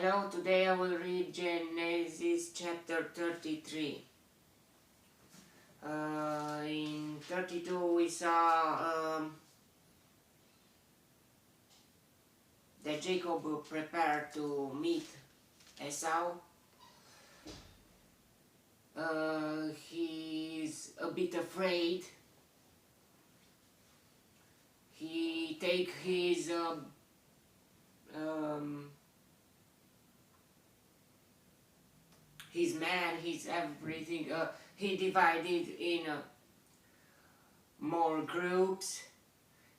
Hello, today I will read Genesis chapter 33. In 32 we saw that Jacob prepared to meet Esau. He's a bit afraid. He take his man, his everything. He divided in more groups.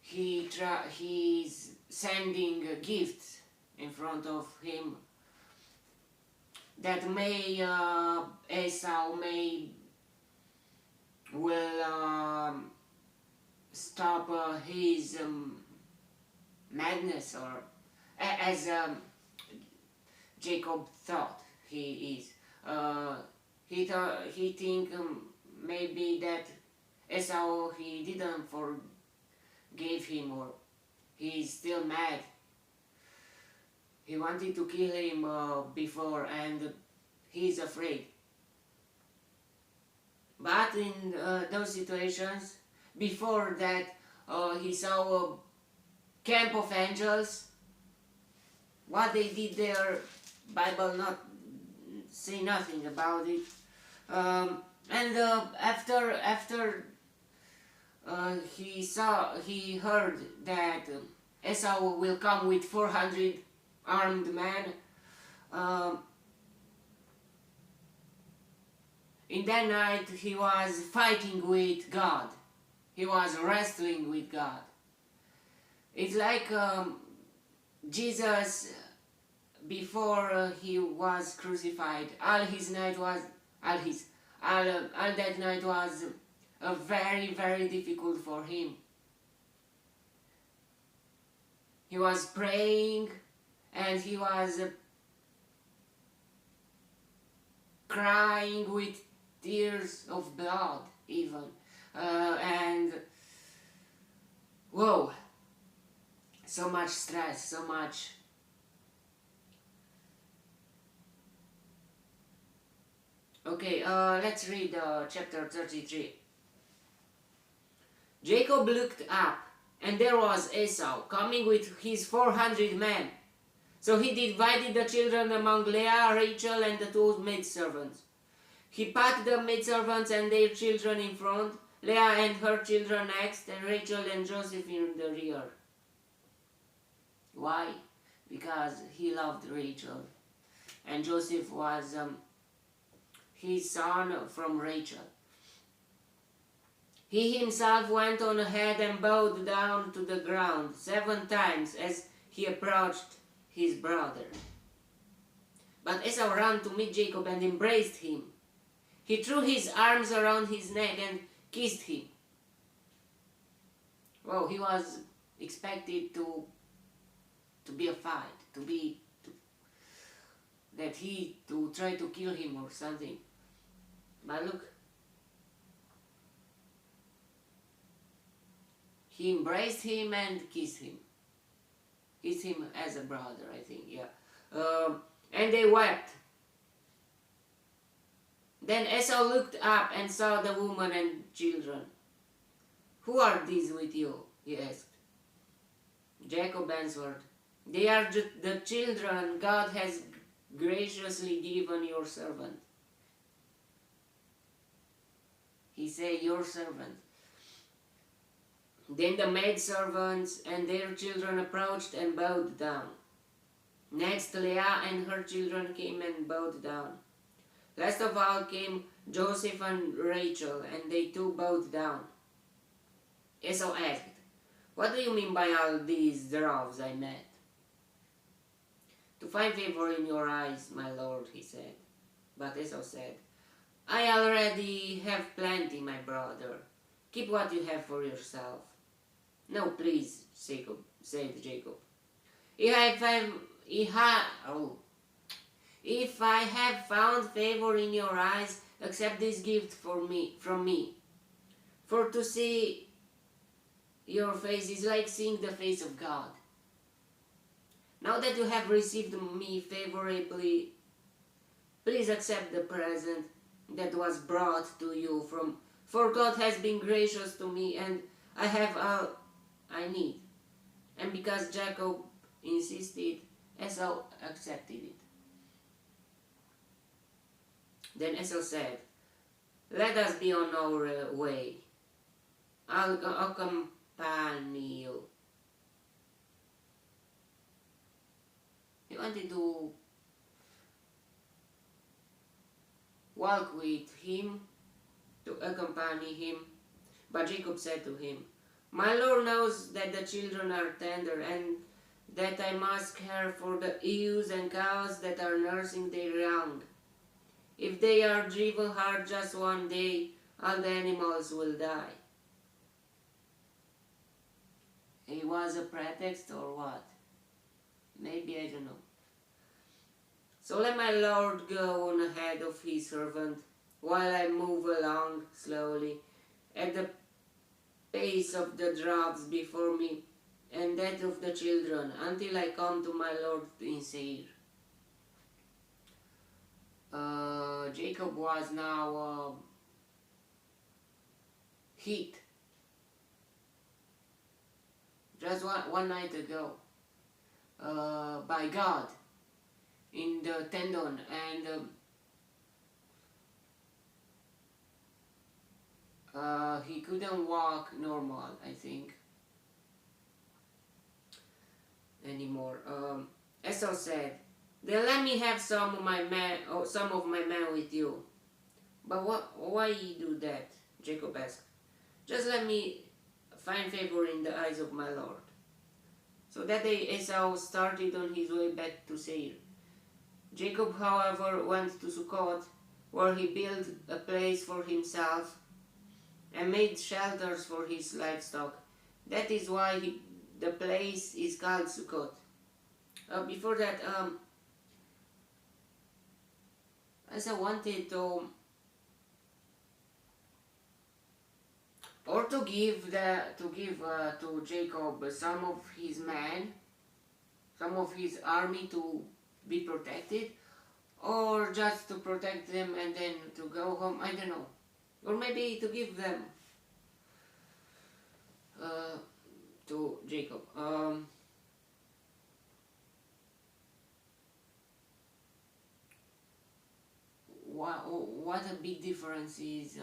He's sending gifts in front of him that may Esau will stop his madness, or as Jacob thought he is. He think maybe that Esau he didn't forgive him, or he's still mad. He wanted to kill him before, and he's afraid. But in those situations, before that, he saw a camp of angels. What they did there, Bible not say nothing about it. And after he heard that Esau will come with 400 armed men. In that night he was fighting with God. He was wrestling with God. It's like Jesus, before he was crucified, all that night was very, very difficult for him. He was praying and he was crying with tears of blood even. And whoa, so much stress, so much. Okay, let's read chapter 33. Jacob looked up, and there was Esau coming with his 400 men. So he divided the children among Leah, Rachel, and the two maidservants. He put the maidservants and their children in front, Leah and her children next, and Rachel and Joseph in the rear. Why? Because he loved Rachel, and Joseph was his son from Rachel. He himself went on ahead and bowed down to the ground 7 times as he approached his brother. But Esau ran to meet Jacob and embraced him. He threw his arms around his neck and kissed him. Well, he was expected to be a fight, to try to kill him or something. But look, he embraced him and kissed him. Kissed him as a brother, I think, yeah. And they wept. Then Esau looked up and saw the woman and children. Who are these with you? He asked. Jacob answered, they are the children God has graciously given your servant. He said, your servant. Then the maidservants and their children approached and bowed down. Next, Leah and her children came and bowed down. Last of all came Joseph and Rachel, and they too bowed down. Esau asked, what do you mean by all these doves I met? To find favor in your eyes, my lord, he said. But Esau said, I already have plenty, my brother. Keep what you have for yourself. No, please, said Jacob. If I have found favor in your eyes, accept this gift from me. For to see your face is like seeing the face of God. Now that you have received me favorably, please accept the present that was brought to you from, for God has been gracious to me and I have all I need. And because Jacob insisted, Esau accepted it. Then Esau said, let us be on our way. I'll accompany you. He wanted to walk with him, to accompany him. But Jacob said to him, my Lord knows that the children are tender and that I must care for the ewes and cows that are nursing their young. If they are driven hard just one day, all the animals will die. It was a pretext or what? Maybe, I don't know. So let my Lord go on ahead of his servant, while I move along slowly, at the pace of the droughts before me, and that of the children, until I come to my Lord in Seir. Jacob was now hit just one night ago by God in the tendon, and he couldn't walk normal, I think, anymore. Esau said, then let me have some of my men with you. But why you do that? Jacob asked. Just let me find favor in the eyes of my Lord. So that day Esau started on his way back to Seir. Jacob, however, went to Sukkot, where he built a place for himself and made shelters for his livestock. That is why the place is called Sukkot. Before that, Esau wanted to give to Jacob some of his men, some of his army to be protected, or just to protect them and then to go home, I don't know. Or maybe to give them to Jacob. What a big difference is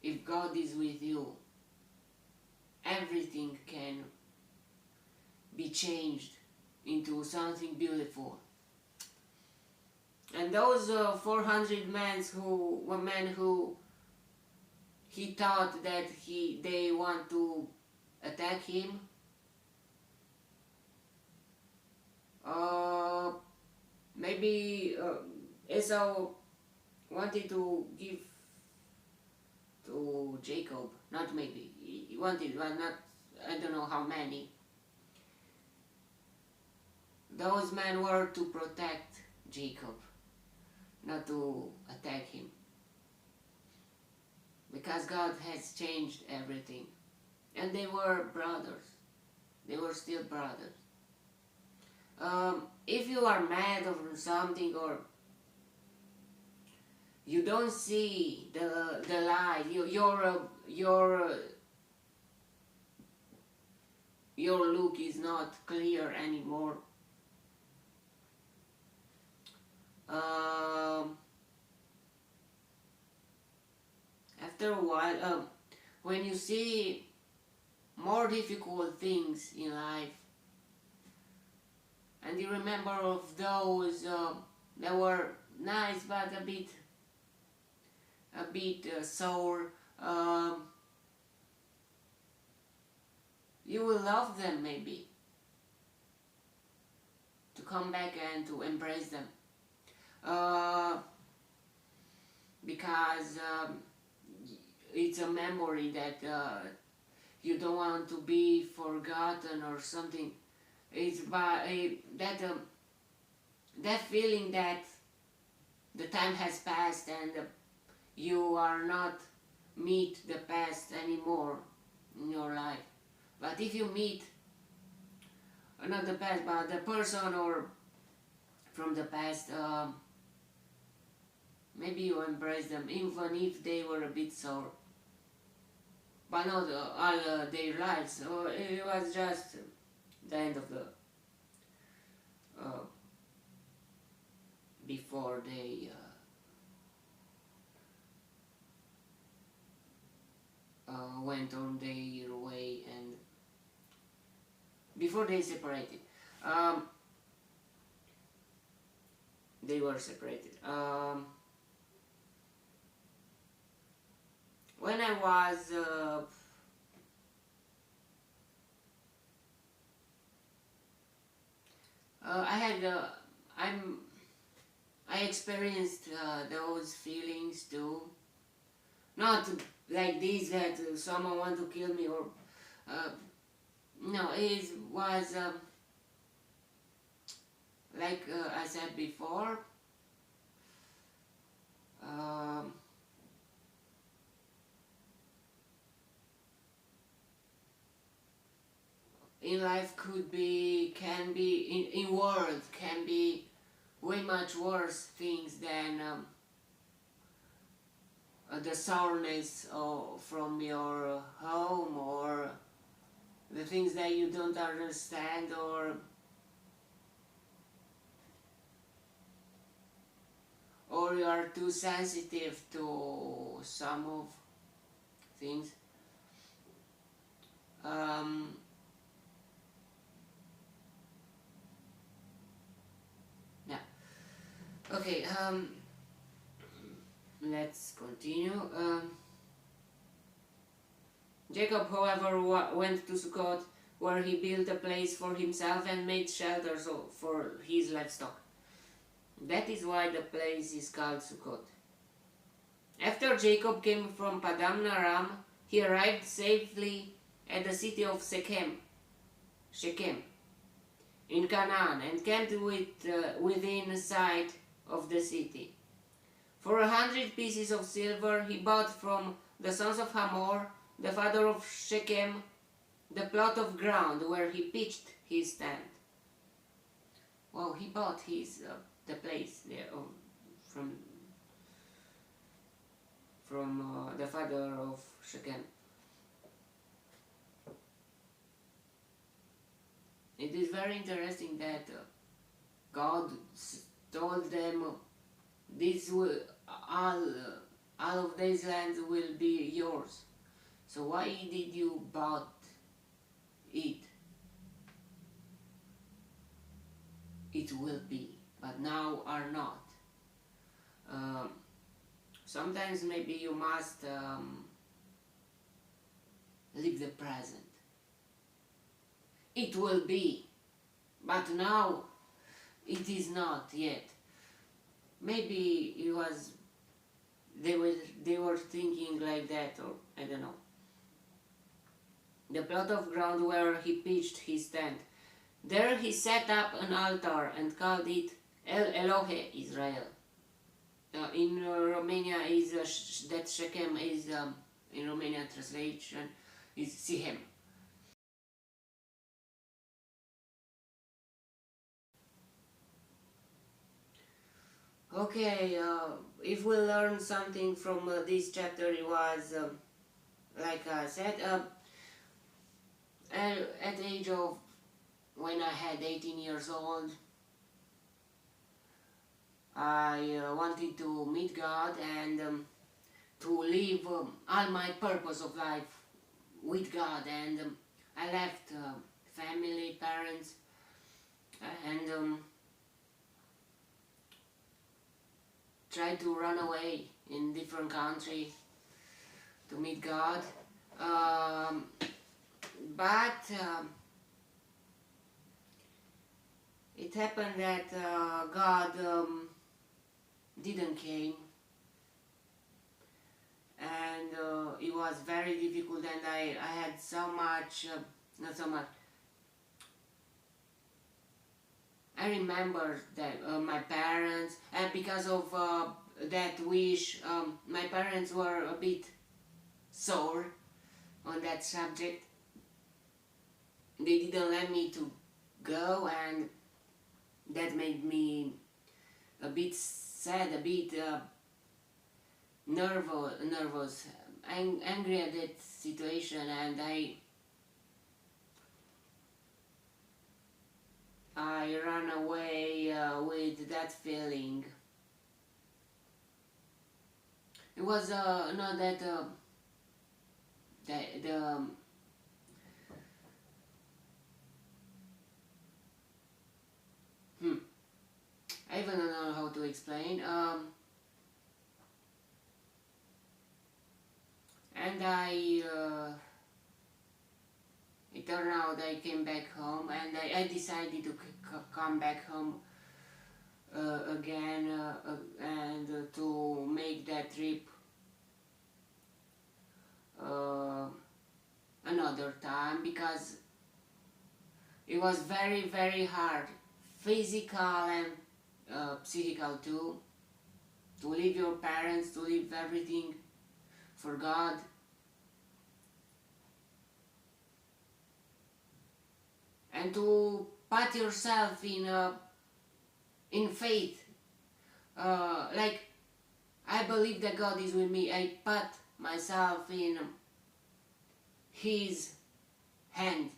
if God is with you, everything can be changed into something beautiful. And those 400 men who he thought that they want to attack him, maybe Esau wanted to give to Jacob, not maybe, he wanted, but not, I don't know how many. Those men were to protect Jacob, not to attack him. Because God has changed everything. And they were brothers. They were still brothers. If you are mad over something, or you don't see the light, your look is not clear anymore. After a while, when you see more difficult things in life, and you remember of those that were nice but a bit sour, you will love them maybe, to come back and to embrace them, because it's a memory that you don't want to be forgotten or something. It's by that feeling that the time has passed and you are not meet the past anymore in your life. But if you meet not the past, but the person or from the past, maybe you embrace them even if they were a bit sore, but not all their lives. So it was just the end of the uh, before they went on their way and before they separated. Um, they were separated. When I was I had I'm I experienced those feelings too. Not like this that someone want to kill me or uh, no. It was like I said before. Um, in life can be in world can be way much worse things than the sourness from your home or the things that you don't understand or you are too sensitive to some of things. Um, yeah. Okay. Let's continue. Jacob, however, went to Sukkot, where he built a place for himself and made shelters for his livestock. That is why the place is called Sukkot. After Jacob came from Paddan Aram, he arrived safely at the city of Shechem, in Canaan, and camped within sight of the city. For 100 pieces of silver he bought from the sons of Hamor, the father of Shechem, the plot of ground where he pitched his tent. Well, he bought the place there from the father of Shechem. It is very interesting that God told them this will all of these lands will be yours. So why did you bought it? It will be, but now are not. Sometimes maybe you must live the present. It will be, but now it is not yet. Maybe it was they were thinking like that, or I don't know. The plot of ground where he pitched his tent. There he set up an altar and called it El Elohe Israel. In Romania is that Shechem is in Romanian translation is Sihem. Okay, if we learn something from this chapter, it was like I said, at the age of when I had 18 years old, I wanted to meet God and to live all my purpose of life with God, and I left family, parents, and tried to run away in different country to meet God, but it happened that God didn't came, and it was very difficult, and I had so much, not so much, I remember that my parents, and because of that wish, my parents were a bit sore on that subject. They didn't let me to go, and that made me a bit sad, a bit nervous, angry at that situation, and I ran away with that feeling. It was not that the I even don't know how to explain. And it turned out I came back home, and I decided to come back home again, and to make that trip another time, because it was very hard, physical and psychical too, to leave your parents, to leave everything for God. And to put yourself in faith, like, I believe that God is with me. I put myself in His hand.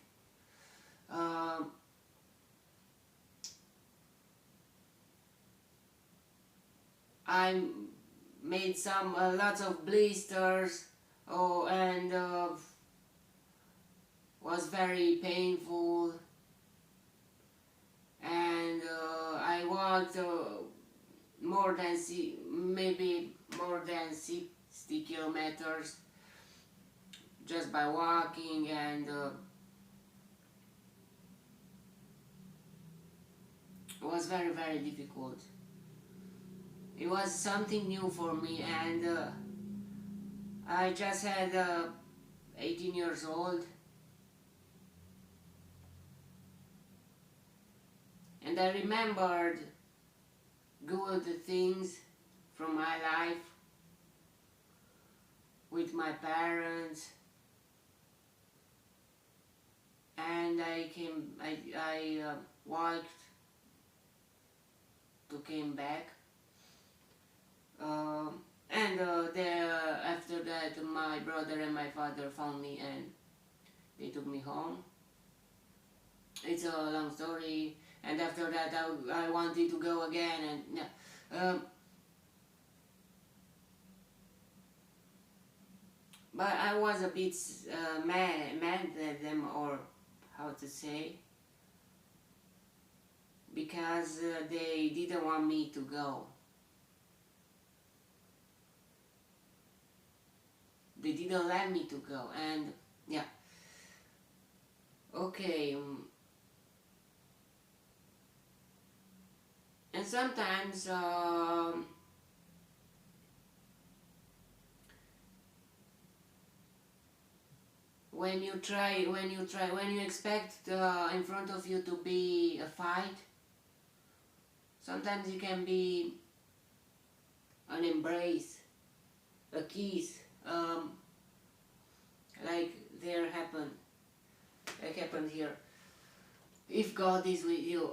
I made lots of blisters, and was very painful, and I walked maybe more than 60 kilometers just by walking, and it was very difficult. It was something new for me, and I just had 18 years old, and I remembered good things from my life with my parents, and I walked to came back, and after that my brother and my father found me, and they took me home. It's a long story, and after that I wanted to go again, and yeah. But I was a bit mad at them, or how to say, because they didn't want me to go. They didn't let me to go, and yeah. Okay. And sometimes when you expect in front of you to be a fight, sometimes it can be an embrace, a kiss, like happened here. If God is with you,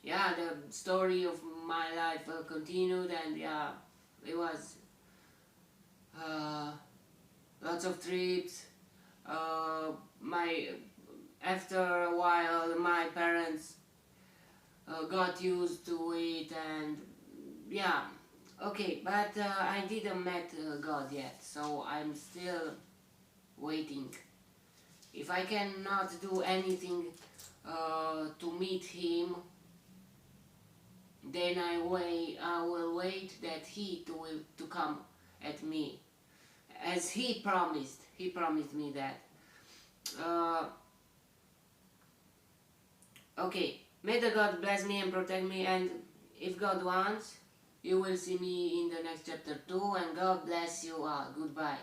yeah, the story of my life continued, and yeah, it was lots of trips. After a while, my parents got used to it, and yeah, okay. But I didn't met God yet, so I'm still waiting. If I cannot do anything to meet Him, then I will wait that He to come at me, as He promised. He promised me that. Okay, may the God bless me and protect me, and if God wants, you will see me in the next chapter too, and God bless you all. Goodbye.